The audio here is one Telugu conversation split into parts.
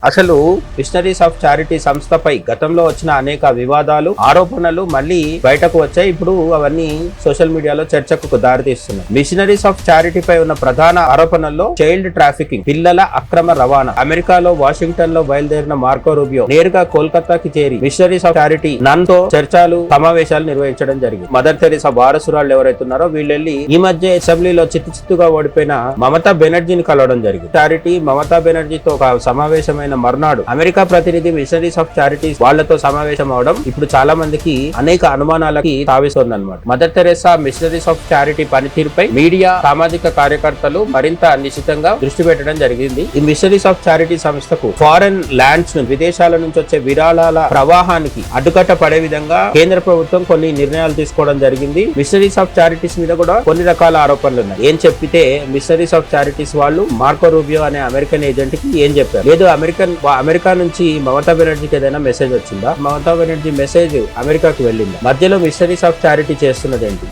అసలు మిషనరీస్ ఆఫ్ చారిటీ సంస్థపై గతంలో వచ్చిన అనేక వివాదాలు ఆరోపణలు మళ్ళీ బయటకు వచ్చాయి. ఇప్పుడు అవన్నీ సోషల్ మీడియాలో చర్చకు దారితీస్తున్నాయి. మిషనరీస్ ఆఫ్ చారిటీపై ఉన్న ప్రధాన ఆరోపణల్లో చైల్డ్ ట్రాఫికింగ్, పిల్లల అక్రమ రవాణా. అమెరికాలో వాషింగ్టన్ లో బయలుదేరిన మార్కో రూబియో నేరుగా కోల్కతాకి చేరి మిషనరీస్ ఆఫ్ చారిటీ నన్ తో చర్చలు సమావేశాలు నిర్వహించడం జరిగింది. మదర్ తెరీసా వారసురాలు ఎవరైతే ఉన్నారో వీళ్ళెళ్ళి ఈ మధ్య అసెంబ్లీలో చిత్తుగా ఓడిపోయిన మమతా బెనర్జీని కలవడం జరిగింది. చారిటీ మమతా బెనర్జీతో ఒక సమావేశమైన మర్నాడు అమెరికా ప్రతినిధి మిషనరీస్ ఆఫ్ చారిటీస్ వాళ్లతో సమావేశం అవడం ఇప్పుడు చాలా మందికి అనేక అనుమానాలకి తావిస్తోంది అన్నమాట. Mother Teresa machineries of charity పనితీరుపై మీడియా, సామాజిక కార్యకర్తలు మరింత నిశ్చితంగా దృష్టి పెట్టడం జరిగింది. ఈ మిషనరీస్ ఆఫ్ చారిటీ సంస్థకు ఫారెన్ ల్యాండ్స్ ను, విదేశాల నుంచి వచ్చే విరాళాల ప్రవాహానికి అడ్డుకట్ట పడే విధంగా కేంద్ర ప్రభుత్వం కొన్ని నిర్ణయాలు తీసుకోవడం జరిగింది. మిషనరీస్ ఆఫ్ చారిటీస్ మీద కూడా కొన్ని రకాల ఆరోపణలు ఉన్నాయి. ఏం చెప్పితే మిషనరీస్ ఆఫ్ చారిటీస్ వాళ్ళు మార్కో రూబియో అనే అమెరికన్ ఏజెంట్ కి ఏం చెప్పారు? లేదు అమెరికా నుంచి మమతా బెనర్జీకి ఏదైనా మెసేజ్ వచ్చిందా? మమతా బెనర్జీ మెసేజ్ అమెరికాకు వెళ్ళిందా? మధ్యలో మిషనరీస్ ఆఫ్ చారిటీ చేస్తున్నది ఏంటి?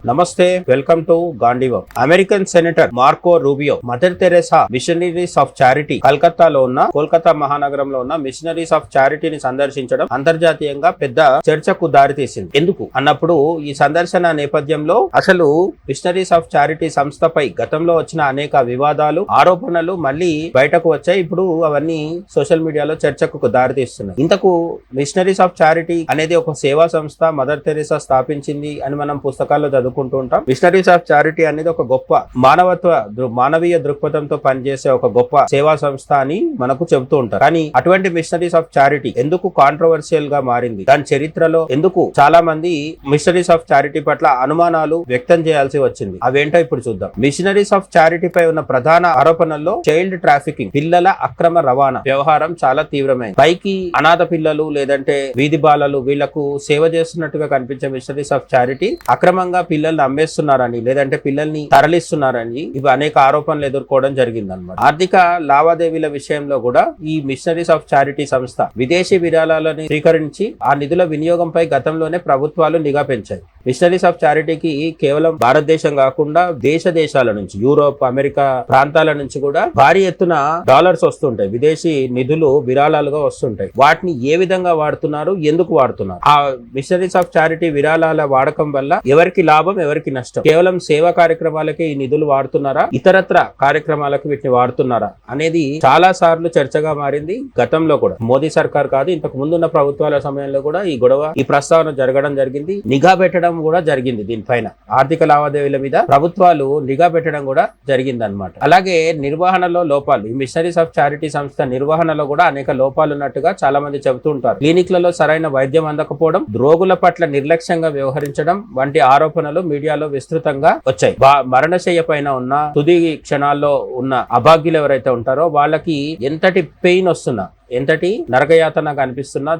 నమస్తే, welcome to Gandeevam. American senator Marco Rubio Mother Teresa machineries of charity Kolkata మహానగరంలో ఉన్న మిషనరీస్ ఆఫ్ చారిటీని సందర్శించడం అంతర్జాతీయంగా పెద్ద చర్చకు దారితీసింది. ఎందుకు అన్నప్పుడు ఈ సందర్శన నేపథ్యంలో అసలు మిషనరీస్ ఆఫ్ చారిటీ సంస్థపై గతంలో వచ్చిన అనేక వివాదాలు, ఆరోపణలు మళ్ళీ బయటకు వచ్చాయి. ఇప్పుడు అవన్నీ సోషల్ మీడియాలో చర్చకు దారితీస్తున్నాయి. ఇంతకు మిషనరీస్ ఆఫ్ చారిటీ అనేది ఒక సేవా సంస్థ మదర్ తెరేసా స్థాపించింది అని మనం పుస్తకాల్లో చదువుకుంటూ ఉంటాం. మిషనరీస్ ఆఫ్ చారిటీ అనేది ఒక గొప్ప మానవీయ దృక్పథంతో పనిచేసే ఒక గొప్ప సేవా సంస్థ అని మనకు చెబుతూ ఉంటారు. కానీ అటువంటి మిషనరీస్ ఆఫ్ చారిటీ ఎందుకు కాంట్రవర్షియల్ గా మారింది? దాని చరిత్రలో ఎందుకు చాలా మంది మిషనరీస్ ఆఫ్ చారిటీ పట్ల అనుమానాలు వ్యక్తం చేయాల్సి వచ్చింది? అవేంటో ఇప్పుడు చూద్దాం. మిషనరీస్ ఆఫ్ చారిటీ పై ఉన్న ప్రధాన ఆరోపణల్లో చైల్డ్ ట్రాఫికింగ్, పిల్లల అక్రమ రవాణా వ్యవహారం చాలా తీవ్రమైంది. పైకి అనాథ పిల్లలు లేదంటే వీధి బాలలు వీళ్లకు సేవ చేస్తున్నట్టుగా కనిపించే మిషనరీస్ ఆఫ్ చారిటీ అక్రమంగా పిల్లల్ని అమ్మేస్తున్నారని లేదంటే పిల్లల్ని తరలిస్తున్నారని ఇవి అనేక ఆరోపణలు ఎదుర్కోవడం జరిగిందన్నమాట. ఆర్థిక లావాదేవీల విషయంలో కూడా ఈ మిషనరీస్ ఆఫ్ చారిటీ సంస్థ విదేశీ విరాళాలను స్వీకరించి ఆ నిధుల వినియోగంపై గతంలోనే ప్రభుత్వాలు నిఘా పెంచాయి. మిషనరీస్ ఆఫ్ చారిటీకి కేవలం భారతదేశం కాకుండా దేశాల నుంచి, యూరోప్, అమెరికా ప్రాంతాల నుంచి కూడా భారీ ఎత్తున డాలర్స్ వస్తుంటాయి. విదేశీ నిధులు విరాళాలుగా వస్తుంటాయి. వాటిని ఏ విధంగా వాడుతున్నారు, ఎందుకు వాడుతున్నారు? ఆ మిషనరీస్ ఆఫ్ చారిటీ విరాళాల వాడకం వల్ల ఎవరికి లాభం, ఎవరికి నష్టం? కేవలం సేవా కార్యక్రమాలకి ఈ నిధులు వాడుతున్నారా, ఇతరత్ర కార్యక్రమాలకు వీటిని వాడుతున్నారా అనేది చాలా సార్లు చర్చగా మారింది. గతంలో కూడా మోదీ సర్కార్ కాదు, ఇంతకు ముందున్న ప్రభుత్వాల సమయంలో కూడా ఈ ప్రస్తావన జరగడం జరిగింది. నిఘా పెట్టడం కూడా జరిగింది. దీనిపైన ఆర్థిక లావాదేవీల మీద ప్రభుత్వాలు నిఘా పెట్టడం కూడా జరిగింది అన్నమాట. అలాగే నిర్వహణలో లోపాలు, ఈ మిషనరీస్ ఆఫ్ చారిటీ సంస్థ నిర్వహణలో కూడా అనేక లోపాలు ఉన్నట్టుగా చాలా మంది చెబుతూ ఉంటారు. క్లినిక్లలో సరైన వైద్యం అందకపోవడం, రోగుల పట్ల నిర్లక్ష్యంగా వ్యవహరించడం వంటి ఆరోపణలు మీడియాలో విస్తృతంగా వచ్చాయి. మరణశయ్య పైన ఉన్న, తుది క్షణాల్లో ఉన్న అభాగ్యులు ఎవరైతే ఉంటారో వాళ్ళకి ఎంతటి పెయిన్ వస్తున్నా, ఎంతటి నరకయాతన కనిపిస్తున్నా,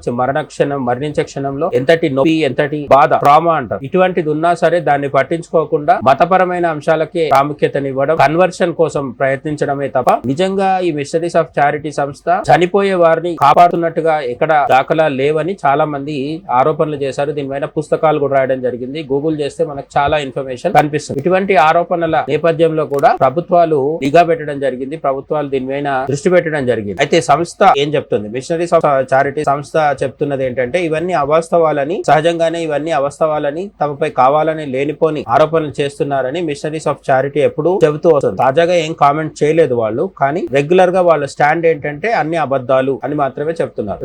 మరణించే క్షణంలో ఎంతటి నొప్పి, ఎంతటి బాధ, ట్రామా అంటారు, ఇటువంటిది ఉన్నా సరే దాన్ని పట్టించుకోకుండా మతపరమైన అంశాలకే ప్రాముఖ్యతనివ్వడం, కన్వర్షన్ కోసం ప్రయత్నించడమే తప్ప నిజంగా ఈ మిషనరీస్ ఆఫ్ చారిటీ సంస్థ చనిపోయే వారిని కాపాడుతున్నట్టుగా ఎక్కడ దాఖలాలు లేవని చాలా మంది ఆరోపణలు చేశారు. దీనిపైన పుస్తకాలు కూడా రాయడం జరిగింది. గూగుల్ చేస్తే మనకు చాలా ఇన్ఫర్మేషన్ కనిపిస్తుంది. ఇటువంటి ఆరోపణల నేపథ్యంలో కూడా ప్రభుత్వాలు నిఘా పెట్టడం జరిగింది. ప్రభుత్వాలు దీనిపైన దృష్టి పెట్టడం జరిగింది. అయితే సంస్థ ఏం చెప్తుంది? మిషనరీస్ ఆఫ్ చారిటీ సంస్థ చెప్తున్నది ఏంటంటే ఇవన్నీ అవాస్తవాలని, సహజంగానే ఇవన్నీ అవాస్తవాలని, తమపై కావాలని లేనిపోని ఆరోపణలు చేస్తున్నారని మిషనరీస్ ఆఫ్ చారిటీ ఎప్పుడు చెబుతూ వస్తుంది. తాజాగా ఏం కామెంట్ చేయలేదు వాళ్ళు, కానీ రెగ్యులర్ గా వాళ్ళ స్టాండ్ ఏంటంటే అన్ని అబద్ధాలు అని మాత్రమే చెప్తున్నారు.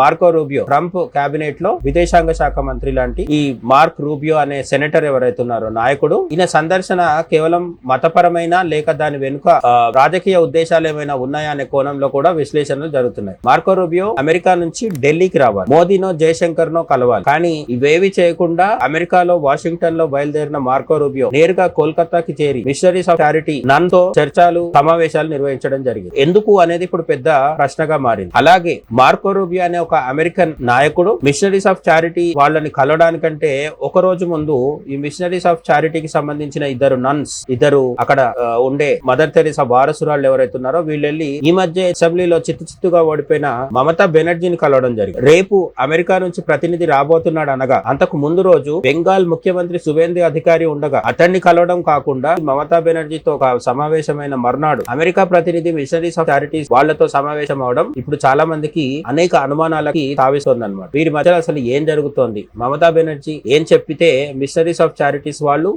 మార్కో రూబియో ట్రంప్ కేబినెట్ లో విదేశాంగ శాఖ మంత్రి లాంటి ఈ మార్క్ రూబియో అనే సెనేటర్ ఎవరైతే ఉన్నారో నాయకుడు, ఈయన సందర్శన కేవలం మతపరమైన లేక దాని వెనుక రాజకీయ ఉద్దేశాలు ఏమైనా ఉన్నాయా అనే కోణంలో కూడా విశ్లేషణలు జరుగుతున్నాయి. మార్కో రూబియో అమెరికా నుంచి ఢిల్లీకి రావాలి, మోదీనో జయశంకర్ నో కలవాలి. కానీ ఇవేవి చేయకుండా అమెరికాలో వాషింగ్టన్ లో బయలుదేరిన మార్కో రూబియో నేరుగా కోల్కతాకి చేరి మిషనరీస్ ఆఫ్ చారిటీ నన్ తో చర్చలు సమావేశాలు నిర్వహించడం జరిగింది. ఎందుకు అనేది ఇప్పుడు పెద్ద ప్రశ్నగా మారింది. అలాగే మార్కో రూబియో అనే ఒక అమెరికన్ నాయకుడు మిషనరీస్ ఆఫ్ చారిటీ వాళ్ళని కలవడానికంటే ఒక రోజు ముందు ఈ మిషనరీస్ ఆఫ్ చారిటీకి సంబంధించిన ఇద్దరు అక్కడ ఉండే మదర్ తెరీసా వారసురాలు ఎవరైతే ఉన్నారో వీళ్ళెళ్ళి ఈ మధ్య అసెంబ్లీలో చిత్తుగా ఓడిపోయిన మమతా బెనర్జీని కలవడం జరిగింది. రేపు అమెరికా నుంచి ప్రతినిధి రాబోతున్నాడు అనగా అంతకు ముందు రోజు బెంగాల్ ముఖ్యమంత్రి సువేందు అధికారి ఉండగా అతన్ని కలవడం కాకుండా మమతా బెనర్జీతో ఒక సమావేశమైన మర్నాడు అమెరికా ప్రతినిధి మిషనరీస్ ఆఫ్ చారిటీస్ వాళ్లతో సమావేశం అవడం ఇప్పుడు చాలా మందికి అనేక అనుమానాలకి తావిస్తోంది అనమాట. వీరి మధ్య అసలు ఏం జరుగుతోంది, మమతా బెనర్జీ ఏం చెప్పితే మిషనరీస్ ఆఫ్ చారిటీస్ వాళ్ళు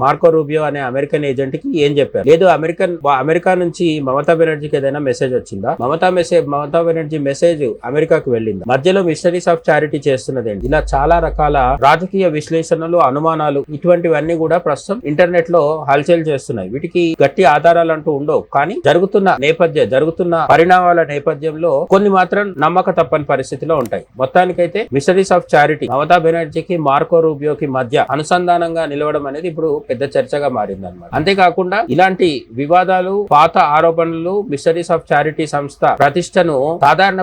మార్కో రూబియో అనే అమెరికన్ ఏజెంట్ కి ఏం చెప్పారు, లేదు అమెరికా నుంచి మమతా బెనర్జీకి ఏదైనా మెసేజ్ వచ్చిందా, మమతా బెనర్జీ మెసేజ్ అమెరికాకు వెళ్ళిందా, మధ్యలో మిషనరీస్ ఆఫ్ చారిటీ చేస్తున్నది ఏంటి, ఇలా చాలా రకాల రాజకీయ విశ్లేషణలు, అనుమానాలు ఇటువంటివన్నీ కూడా ప్రస్తుతం ఇంటర్నెట్ లో హల్చల్ చేస్తున్నాయి. వీటికి గట్టి ఆధారాలు అంటూ ఉండవు, కానీ జరుగుతున్న పరిణామాల నేపథ్యంలో కొన్ని మాత్రం నమ్మక తప్పని పరిస్థితిలో ఉంటాయి. మొత్తానికైతే మిషనరీస్ ఆఫ్ చారిటీ మమతా బెనర్జీకి మార్కో రూబియోకి మధ్య అనుసంధానంగా నిలవడం అనేది ఇప్పుడు పెద్ద చర్చగా మారింది అన్నమాట. అంతేకాకుండా ఇలాంటి వివాదాలు, పాత ఆరోపణలు మిషనరీస్ ఆఫ్ చారిటీ సంస్థ ప్రతిష్టను, సాధారణ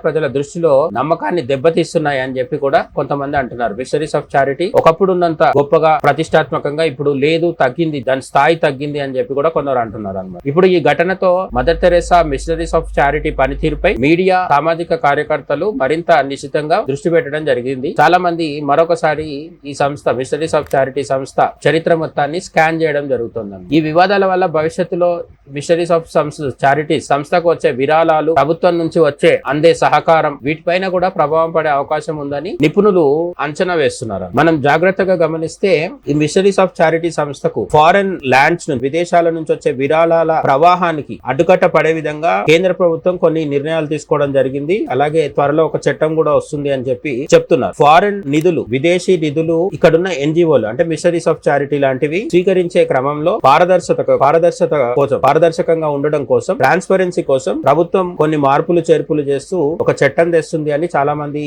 ప్రజల దృష్టిలో నమ్మకాన్ని దెబ్బతీస్తున్నాయి అని చెప్పి కూడా కొంతమంది అంటున్నారు. మిషనరీస్ ఆఫ్ చారిటీ ఒకప్పుడు ఉన్నంత గొప్పగా ప్రతిష్టాత్మకంగా ఇప్పుడు లేదు, తగ్గింది, దాని స్థాయి తగ్గింది అని చెప్పి కూడా కొందరు అంటున్నారు అన్నమాట. ఇప్పుడు ఈ ఘటనతో Mother Teresa missionaries of charity పనితీరుపై మీడియా, సామాజిక కార్యకర్తలు మరింత నిశ్చితంగా దృష్టి పెట్టడం జరిగింది. చాలా మంది మరొకసారి ఈ సంస్థ మిషనరీస్ ఆఫ్ చారిటీ సంస్థ చరిత్ర మొత్తాన్ని స్కాన్ చేయడం జరుగుతుంది. ఈ వివాదాల వల్ల భవిష్యత్తులో మిషనరీస్ ఆఫ్ చారిటీ సంస్థకు వచ్చే విరాళాలు, ప్రభుత్వం నుంచి అందే సహకారం, వీటిపైన కూడా ప్రభావం పడే అవకాశం ఉందని నిపుణులు అంచనా వేస్తున్నారు. మనం జాగ్రత్తగా గమనిస్తే ఈ మిషనరీస్ ఆఫ్ చారిటీ సంస్థకు ఫారెన్ ల్యాండ్స్ నుంచి, విదేశాల నుంచి వచ్చే విరాళాల ప్రవాహానికి అడ్డుకట్ట పడే విధంగా కేంద్ర ప్రభుత్వం కొన్ని నిర్ణయాలు తీసుకోవడం జరిగింది. అలాగే త్వరలో ఒక చట్టం కూడా వస్తుంది అని చెప్పి చెప్తున్నారు. ఫారెన్ నిధులు, విదేశీ నిధులు ఇక్కడున్న ఎన్జిఓలు అంటే మిషనరీస్ ఆఫ్ చారిటీ లాంటివి స్వీకరించే క్రమంలో పారదర్శకంగా ఉండడం కోసం, ట్రాన్స్పరెన్సీ కోసం ప్రభుత్వం కొన్ని మార్పులు చేర్పులు చేస్తూ ఒక చట్టం తెస్తుంది అని చాలా మంది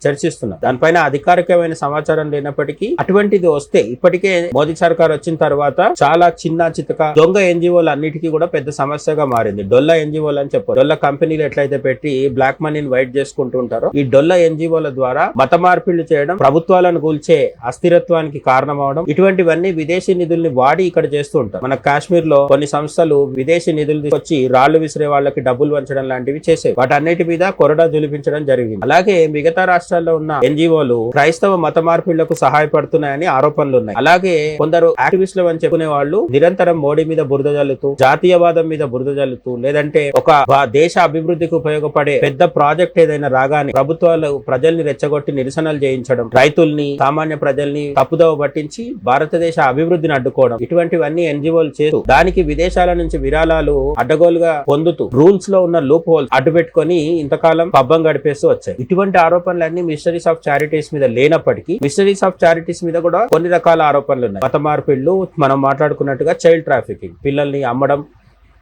చర్చిస్తున్నారు. దానిపైన అధికారికమైన సమాచారం లేనప్పటికీ అటువంటిది వస్తే, ఇప్పటికే మోదీ సర్కార్ వచ్చిన తర్వాత చాలా చిన్న చితక దొంగ ఎన్జిఓలు అన్నిటికీ కూడా పెద్ద సమస్యగా మారింది. డొల్ల ఎన్జిఓలు అని చెప్పారు. డొల్ల కంపెనీలు ఎట్లయితే పెట్టి బ్లాక్ మనీని వైట్ చేసుకుంటూ ఉంటారో, ఈ డొల్ల ఎన్జిఓల ద్వారా మత మార్పిళ్లు చేయడం, ప్రభుత్వాలను కూల్చే అస్థిరత్వానికి కారణమవడం, ఇటువంటివన్నీ విదేశీ నిధుల్ని వాడి ఇక్కడ చేస్తూ ఉంటారు. మన కాశ్మీర్ లో కొన్ని సంస్థలు విదేశీ నిధులు తీసుకొచ్చి రాళ్లు విసిరే వాళ్ళకి డబ్బులు పంచడం లాంటివి చేసేవి. వాటన్నిటి మీద కొరడా జులిపించడం జరిగింది. అలాగే మిగతా రాష్ట్రాల్లో ఉన్న ఎన్జిఓలు క్రైస్తవ మత మార్పిళ్లకు సహాయపడుతున్నాయని ఆరోపణలు ఉన్నాయి. అలాగే కొందరు యాక్టివిస్టులు అని చెప్పుకునే వాళ్ళు నిరంతరం మోడీ మీద బురద జల్లుతూ, జాతీయవాదం మీద బురద జల్లుతూ, లేదంటే ఒక దేశ అభివృద్ధికి ఉపయోగపడే పెద్ద ప్రాజెక్ట్ ఏదైనా రాగానే ప్రభుత్వాలు ప్రజల్ని రెచ్చగొట్టి నిరసనలు చేయించడం, రైతుల్ని, సామాన్య ప్రజల్ని తప్పుదోవ పట్టించి భారతదేశ అభివృద్ధిని అడ్డుకోవడం, ఇటువంటివన్నీ ఎన్జిఓలు చేస్తూ దానికి విదేశాల నుంచి విరాళాలు అడ్డగోలుగా పొందుతూ రూల్స్ లో ఉన్న లూప్ హోల్స్ అడ్డు పెట్టుకుని ఇంతకాలం పబ్బం గడిపేస్తూ వచ్చాయి. ఇటువంటి ఆరోపణలన్నీ మిషనరీస్ ఆఫ్ చారిటీస్ మీద లేనప్పటికీ మిషనరీస్ ఆఫ్ చారిటీస్ మీద కూడా కొన్ని రకాల ఆరోపణలు ఉన్నాయి. మత మార్పిళ్లు, మనం మాట్లాడుకున్నట్టుగా చైల్డ్ ట్రాఫికింగ్, పిల్లల్ని అమ్మడం,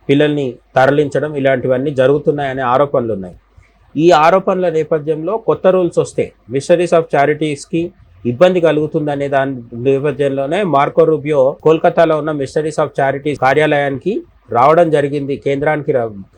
పిల్లల్ని తరలించడం, ఇలాంటివన్నీ జరుగుతున్నాయనే ఆరోపణలు ఉన్నాయి. ఈ ఆరోపణల నేపథ్యంలో కొత్త రూల్స్ వస్తే మిషనరీస్ ఆఫ్ చారిటీస్ కి ఇబ్బంది కలుగుతుందనే దాని నేపథ్యంలోనే మార్కో రూబియో కోల్కతాలో ఉన్న మిషనరీస్ ఆఫ్ చారిటీస్ కార్యాలయానికి రావడం జరిగింది.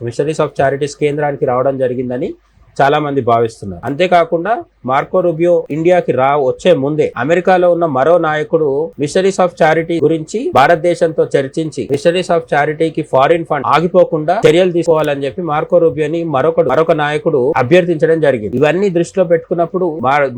మిషనరీస్ ఆఫ్ చారిటీస్ కేంద్రానికి రావడం జరిగిందని చాలా మంది భావిస్తున్నారు. అంతేకాకుండా మార్కో రూబియో ఇండియాకి వచ్చే ముందే అమెరికాలో ఉన్న మరో నాయకుడు మిషనరీస్ ఆఫ్ చారిటీ గురించి భారతదేశంతో చర్చించి మిషనరీస్ ఆఫ్ చారిటీకి ఫారిన్ ఫండ్ ఆగిపోకుండా చర్యలు తీసుకోవాలని చెప్పి మార్కో రూబియోని మరొక నాయకుడు అభ్యర్థించడం జరిగింది. ఇవన్నీ దృష్టిలో పెట్టుకున్నప్పుడు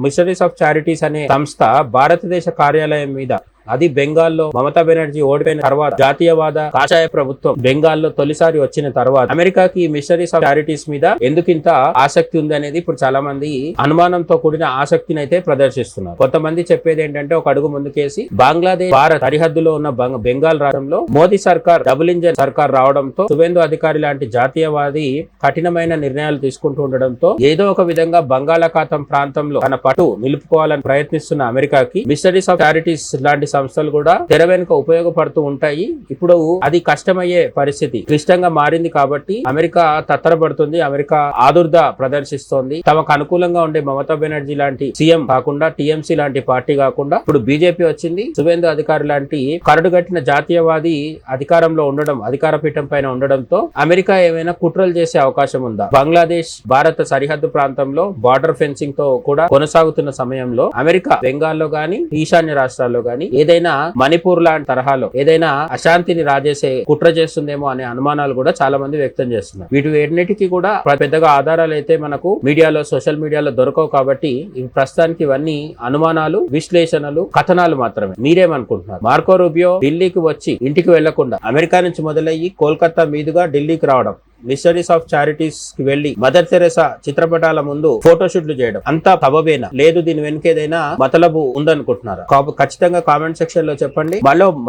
మిషనరీస్ ఆఫ్ చారిటీస్ అనే సంస్థ భారతదేశ కార్యాలయం మీద, అది బెంగాల్లో మమతా బెనర్జీ ఓడిపోయిన తర్వాత, జాతీయవాద కాషాయ ప్రభుత్వం బెంగాల్లో తొలిసారి వచ్చిన తర్వాత అమెరికాకి మిషనరీస్ ఆఫ్ చారిటీస్ మీద ఎందుకింత ఆసక్తి ఉంది అనేది ఇప్పుడు చాలా మంది అనుమానంతో కూడిన ఆసక్తిని అయితే ప్రదర్శిస్తున్నారు. కొంతమంది చెప్పేది ఏంటంటే, ఒక అడుగు ముందుకేసి బంగ్లాదేశ్ భారత్ సరిహద్దులో ఉన్న బెంగాల్ రాష్ట్రంలో మోదీ సర్కార్ డబుల్ ఇంజన్ సర్కార్ రావడంతో, సువేందు అధికారి లాంటి జాతీయవాది కఠినమైన నిర్ణయాలు తీసుకుంటూ ఉండడంతో ఏదో ఒక విధంగా బంగాళాఖాతం ప్రాంతంలో తన పట్టు నిలుపుకోవాలని ప్రయత్నిస్తున్న అమెరికాకి మిషనరీస్ ఆఫ్ చారిటీస్ లాంటి సంస్థలు కూడా తెర వెనుక ఉపయోగపడుతూ ఉంటాయి. ఇప్పుడు అది కష్టమయ్యే పరిస్థితి క్లిష్టంగా మారింది కాబట్టి అమెరికా తత్తరపడుతుంది, అమెరికా ఆదుర్ద ప్రదర్శిస్తోంది. తమకు అనుకూలంగా ఉండే మమతా బెనర్జీ లాంటి సీఎం కాకుండా, టీఎంసీ లాంటి పార్టీ కాకుండా ఇప్పుడు బీజేపీ వచ్చింది. సువేందు అధికారి లాంటి కరడుగట్టిన జాతీయవాది అధికారంలో ఉండడం, అధికార పీఠం పైన ఉండడంతో అమెరికా ఏమైనా కుట్రలు చేసే అవకాశం ఉందా? బంగ్లాదేశ్ భారత సరిహద్దు ప్రాంతంలో బార్డర్ ఫెన్సింగ్ తో కూడా కొనసాగుతున్న సమయంలో అమెరికా బెంగాల్లో గానీ, ఈశాన్య రాష్ట్రాల్లో గానీ ఏదైనా మణిపూర్ లాంటి తరహాలో ఏదైనా అశాంతిని రాజేసే కుట్ర చేస్తుందేమో అనే అనుమానాలు కూడా చాలా మంది వ్యక్తం చేస్తున్నారు. వీటి ఎన్నిటికీ కూడా పెద్దగా ఆధారాలు అయితే మనకు మీడియాలో సోషల్ మీడియాలో దొరకవు కాబట్టి ఇవి ప్రస్తుతానికి ఇవన్నీ అనుమానాలు, విశ్లేషణలు, కథనాలు మాత్రమే. మీరేమనుకుంటున్నారు? మార్కో రూబియో ఢిల్లీకి వచ్చి ఇంటికి వెళ్లకుండా అమెరికా నుంచి మొదలయ్యి కోల్కతా మీదుగా ఢిల్లీకి రావడం, మిషనరీస్ ఆఫ్ చారిటీస్ కి వెళ్లి మదర్ తెరెసా చిత్రపటాల ముందు ఫోటోషూట్లు చేయడం అంతా సబబేనా, లేదు దీని వెనుక ఏదైనా మతలబు ఉందనుకుంటున్నారా? ఖచ్చితంగా కామెంట్ సెక్షన్ లో చెప్పండి.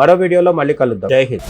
మరో వీడియోలో మళ్ళీ కలుద్దాం. జై హింద్.